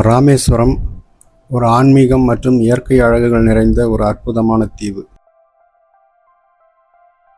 ராமேஸ்வரம் ஒரு ஆன்மீகம் மற்றும் இயற்கை அழகுகள் நிறைந்த ஒரு அற்புதமான தீவு.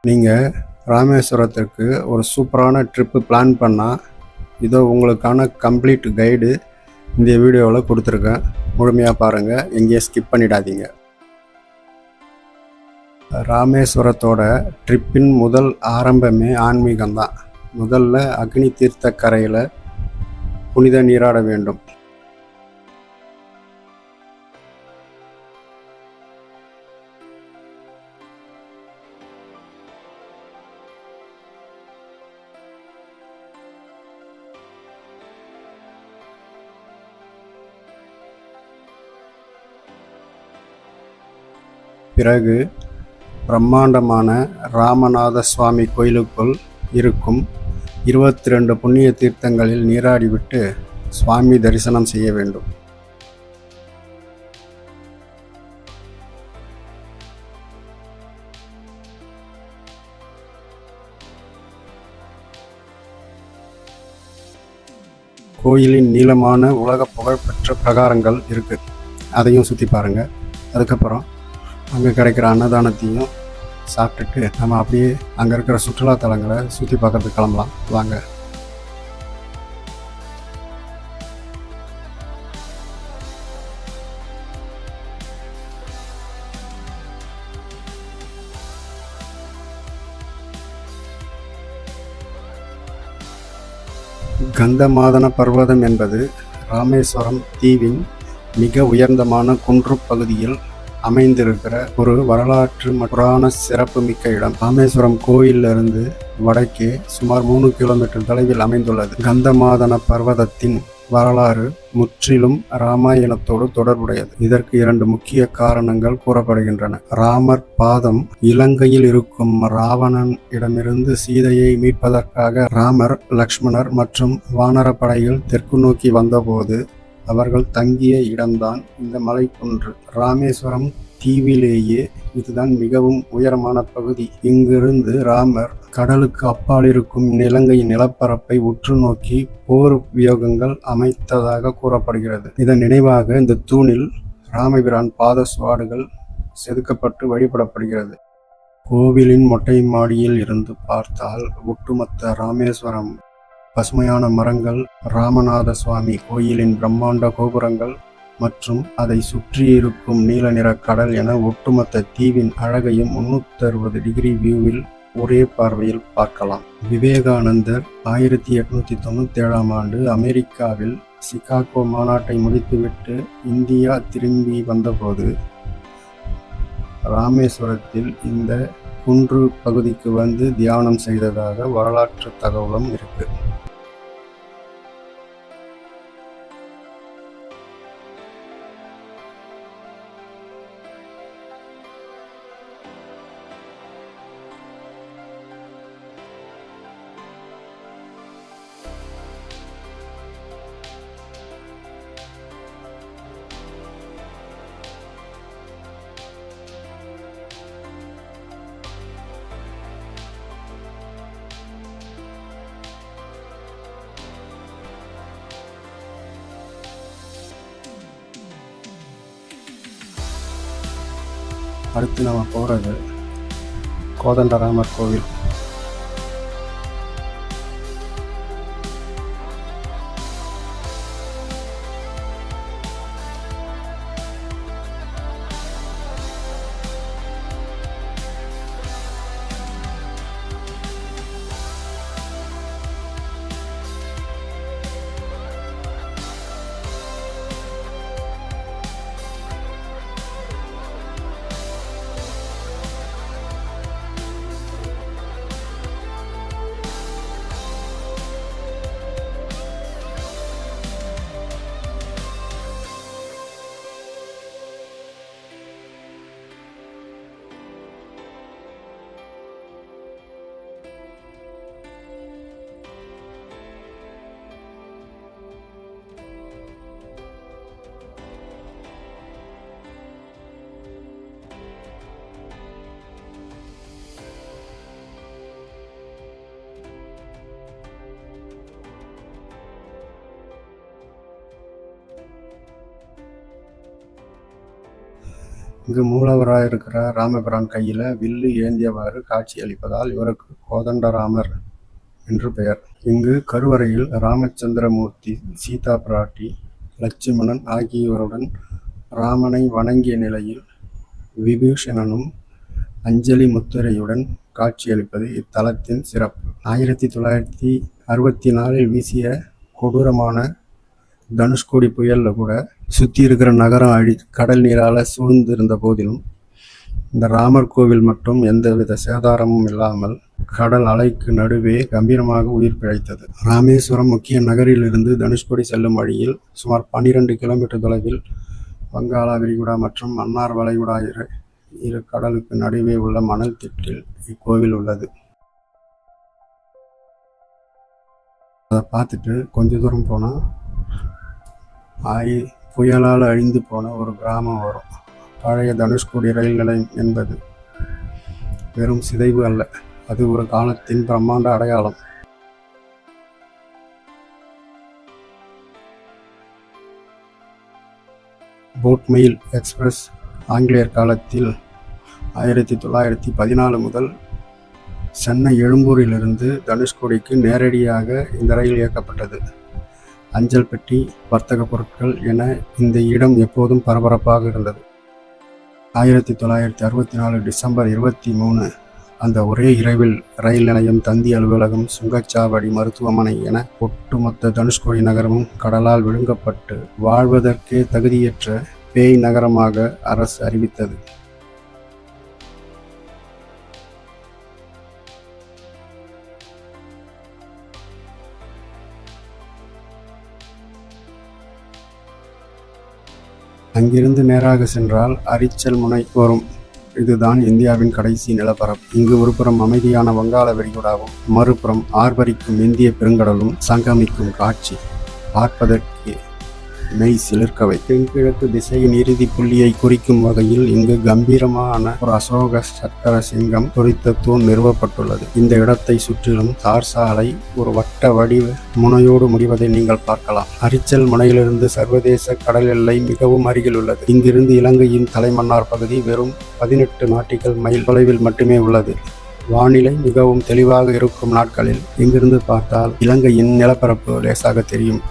நீங்கள் ராமேஸ்வரத்திற்கு ஒரு சூப்பரான ட்ரிப்பு பிளான் பண்ணால் இதோ உங்களுக்கான கம்ப்ளீட் கைடு இந்த வீடியோவில் கொடுத்துருக்கேன். முழுமையாக பாருங்கள், எங்கேயும் ஸ்கிப் பண்ணிடாதீங்க. ராமேஸ்வரத்தோட ட்ரிப்பின் முதல் ஆரம்பமே ஆன்மீகம்தான். முதல்ல அக்னி தீர்த்த கரையில் புனித நீராட வேண்டும். பிறகு பிரம்மாண்டமான ராமநாத சுவாமி கோயிலுக்குள் இருக்கும் 22 புண்ணிய தீர்த்தங்களில் நீராடிவிட்டு சுவாமி தரிசனம் செய்ய வேண்டும். கோயிலின் நீளமான உலக புகழ்பெற்ற பிரகாரங்கள் இருக்குது, அதையும் சுற்றி பாருங்கள். அதுக்கப்புறம் அங்கே கிடைக்கிற அன்னதானத்தையும் சாப்பிட்டுட்டு நம்ம அப்படியே அங்கே இருக்கிற சுற்றுலாத்தலங்களை சுற்றி பார்க்கறதுக்கு கிளம்பலாம். வாங்க. கந்தமாதன பர்வதம் என்பது ராமேஸ்வரம் தீவின் மிக உயர்ந்தமான குன்று பகுதியில் அமைந்திருக்கிற ஒரு வரலாற்று புராண சிறப்புமிக்க இடம். ராமேஸ்வரம் கோயிலிருந்து வடக்கே சுமார் 3 கிலோமீட்டர் தொலைவில் அமைந்துள்ளது. கந்தமாதன பர்வதத்தின் வரலாறு முற்றிலும் இராமாயணத்தோடு தொடர்புடையது. இதற்கு 2 முக்கிய காரணங்கள் கூறப்படுகின்றன. ராமர் பாதம் இலங்கையில் இருக்கும் ராவணன் இடமிருந்து சீதையை மீட்பதற்காக ராமர், லக்ஷ்மணர் மற்றும் வானரப்படைகள் தெற்கு நோக்கி வந்தபோது அவர்கள் தங்கிய இடம்தான் இந்த மலைக்குன்று. ராமேஸ்வரம் தீவிலேயே இதுதான் மிகவும் உயரமான பகுதி. இங்கிருந்து ராமர் கடலுக்கு அப்பால் இருக்கும் இலங்கையின் நிலப்பரப்பை உற்று நோக்கி போர் வியோகங்கள் அமைத்ததாக கூறப்படுகிறது. இதன் நினைவாக இந்த தூணில் ராமபிரான் பாத சுவடுகள் செதுக்கப்பட்டு வழிபடப்படுகிறது. கோவிலின் மொட்டை மாடியில் இருந்து பார்த்தால் ஒட்டுமொத்த ராமேஸ்வரம் பசுமையான மரங்கள், ராமநாத சுவாமி கோயிலின் பிரம்மாண்ட கோபுரங்கள் மற்றும் அதை சுற்றியிருக்கும் நீல நிற கடல் என ஒட்டுமொத்த தீவின் அழகையும் 360 டிகிரி வியூவில் ஒரே பார்வையில் பார்க்கலாம். விவேகானந்தர் 1897ஆம் ஆண்டு அமெரிக்காவில் சிகாகோ மாநாட்டை முடித்துவிட்டு இந்தியா திரும்பி வந்தபோது ராமேஸ்வரத்தில் இந்த குன்று பகுதிக்கு வந்து தியானம் செய்ததாக வரலாற்று தகவலும் இருக்கு. அடுத்து நம்ம போகிறது கோதண்டராமர் கோவில். இங்கு மூலவராக இருக்கிற ராமபிரான் கையில் வில்லு ஏந்தியவாறு காட்சியளிப்பதால் இவருக்கு கோதண்டராமர் என்று பெயர். இங்கு கருவறையில் ராமச்சந்திரமூர்த்தி, சீதா பிராட்டி, லட்சுமணன் ஆகியோருடன் ராமனை வணங்கிய நிலையில் விபீஷணனும் அஞ்சலி முத்திரையுடன் காட்சியளிப்பது இத்தலத்தின் சிறப்பு. 1964 வீசிய கொடூரமான தனுஷ்கோடி புயல்ல கூட சுற்றி இருக்கிற நகரம் கடல் நீரால் சூழ்ந்திருந்த போதிலும் இந்த ராமர் கோவில் மட்டும் எந்தவித சேதாரமும் இல்லாமல் கடல் அலைக்கு நடுவே கம்பீரமாக உயிர் பிழைத்தது. ராமேஸ்வரம் முக்கிய நகரிலிருந்து தனுஷ்கோடி செல்லும் வழியில் சுமார் 12 கிலோமீட்டர் தொலைவில் வங்காள விரிகுடா மற்றும் மன்னார் வளைகுடா இரு கடலுக்கு நடுவே உள்ள மணல் திட்டில் இக்கோவில் உள்ளது. அதை பார்த்துட்டு கொஞ்ச தூரம் போனால் புயலால் அழிந்து போன ஒரு கிராமம் வரும். பழைய தனுஷ்கோடி ரயில் நிலையம் என்பது வெறும் சிதைவு அல்ல, அது ஒரு காலத்தின் பிரம்மாண்ட அடையாளம். போட் மெயில் எக்ஸ்பிரஸ் ஆங்கிலேயர் காலத்தில் 1914 முதல் சென்னை எழும்பூரிலிருந்து தனுஷ்கோடிக்கு நேரடியாக இந்த ரயில் இயக்கப்பட்டது. அஞ்சல் பெட்டி, வர்த்தக பொருட்கள் என இந்த இடம் எப்போதும் பரபரப்பாக இருந்தது. 1964 டிசம்பர் 23 அந்த ஒரே இரவில் ரயில் நிலையம், தந்தி அலுவலகம், சுங்கச்சாவடி, மருத்துவமனை என ஒட்டுமொத்த தனுஷ்கோடி நகரமும் கடலால் விழுங்கப்பட்டு வாழ்வதற்கே தகுதியற்ற பேய் நகரமாக அரசு அறிவித்தது. அங்கிருந்து நேராக சென்றால் அரிச்சல் முனை வரும். இதுதான் இந்தியாவின் கடைசி நிலப்பரப்பு. இங்கு ஒருபுறம் அமைதியான வங்காள விரிகுடாவும் மறுபுறம் ஆர்ப்பரிக்கும் இந்திய பெருங்கடலும் சங்கமிக்கும் காட்சி பார்ப்பதற்கு மெய் சிலிர்க்கவை. தென்கிழக்கு திசையின் இறுதி புள்ளியை குறிக்கும் வகையில் இங்கு கம்பீரமான ஒரு அசோக சக்கர சிங்கம் பொறித்த தூண் நிறுவப்பட்டுள்ளது. இந்த இடத்தை சுற்றிலும் தார் சாலை ஒரு வட்ட வடிவ முனையோடு முடிவதை நீங்கள் பார்க்கலாம். அரிச்சல் முனையிலிருந்து சர்வதேச கடல் எல்லை மிகவும் அருகில் உள்ளது. இங்கிருந்து இலங்கையின் தலைமன்னார் பகுதி வெறும் 18 நாட்டிக்கல் மைல் தொலைவில் மட்டுமே உள்ளது. வானிலை மிகவும் தெளிவாக இருக்கும் நாட்களில் இங்கிருந்து பார்த்தால் இலங்கையின் நிலப்பரப்பு லேசாக தெரியும்.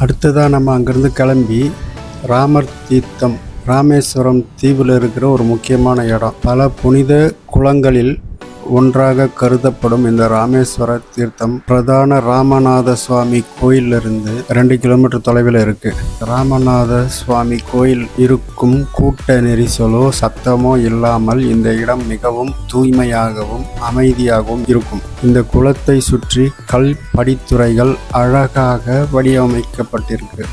அடுத்ததாக நம்ம அங்கேருந்து கிளம்பி ராமர் தீர்த்தம் ராமேஸ்வரம் தீவில் இருக்கிற ஒரு முக்கியமான இடம். பல புனித குளங்களில் ஒன்றாக கருதப்படும் இந்த ராமேஸ்வர தீர்த்தம் பிரதான ராமநாத சுவாமி கோயிலிருந்து 2 கிலோமீட்டர் தொலைவில் இருக்கு. ராமநாத சுவாமி கோயில் இருக்கும் கூட்ட நெரிசலோ சத்தமோ இல்லாமல் இந்த இடம் மிகவும் தூய்மையாகவும் அமைதியாகவும் இருக்கும். இந்த குளத்தை சுற்றி கல் படித்துறைகள் அழகாக வடிவமைக்கப்பட்டிருக்கு.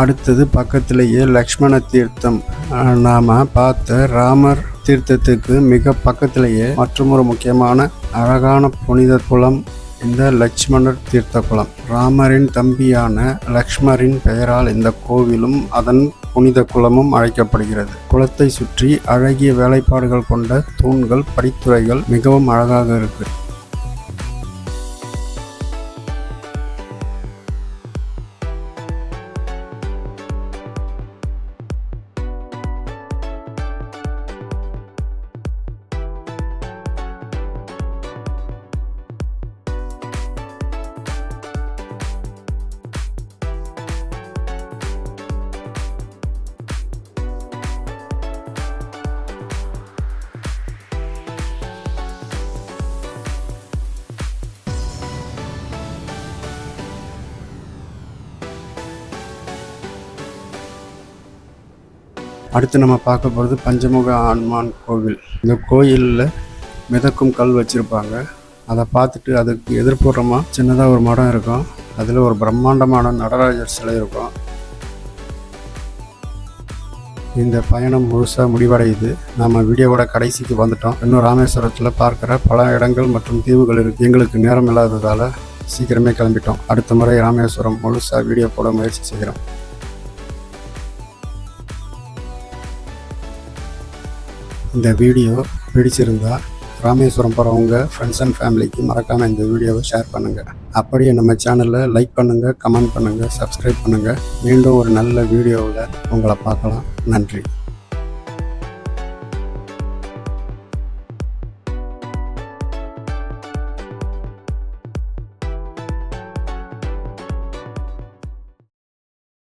அடுத்தது பக்கத்திலேயே லக்ஷ்மண தீர்த்தம். நாம் பார்த்த ராமர் தீர்த்தத்துக்கு மிக பக்கத்திலேயே மற்றொரு முக்கியமான அழகான புனித குளம் இந்த லட்சுமணர் தீர்த்த குளம். ராமரின் தம்பியான லக்ஷ்மரின் பெயரால் இந்த கோவிலும் அதன் புனித குளமும் அழைக்கப்படுகிறது. குளத்தை சுற்றி அழகிய வேலைப்பாடுகள் கொண்ட தூண்கள் படித்துறைகள் மிகவும் அழகாக இருக்கு. அடுத்து நம்ம பார்க்க போகிறது பஞ்சமுக ஹனுமான் கோவில். இந்த கோயிலில் மிதக்கும் கல் வச்சுருப்பாங்க. அதை பார்த்துட்டு அதுக்கு எதிர்ப்புறமாக சின்னதாக ஒரு மடம் இருக்கும். அதில் ஒரு பிரம்மாண்டமான நடராஜர் சிலை இருக்கும். இந்த பயணம் முழுசாக முடிவடையுது. நம்ம வீடியோவோட கடைசிக்கு வந்துட்டோம். இன்னும் ராமேஸ்வரத்தில் பார்க்குற பல இடங்கள் மற்றும் தீவுகள் இருக்குது. எங்களுக்கு நேரம் இல்லாததால் சீக்கிரமே கிளம்பிட்டோம். அடுத்த முறை ராமேஸ்வரம் முழுசாக வீடியோ போட முயற்சி செய்கிறோம். இந்த வீடியோ பிடிச்சிருந்தா ராமேஸ்வரம் போகிறவங்க ஃப்ரெண்ட்ஸ் அண்ட் ஃபேமிலிக்கு மறக்காமல் இந்த வீடியோவை ஷேர் பண்ணுங்கள். அப்படியே நம்ம சேனலை லைக் பண்ணுங்கள், கமெண்ட் பண்ணுங்கள், சப்ஸ்கிரைப் பண்ணுங்கள். மீண்டும் ஒரு நல்ல வீடியோவில் உங்களை பார்க்கலாம். நன்றி.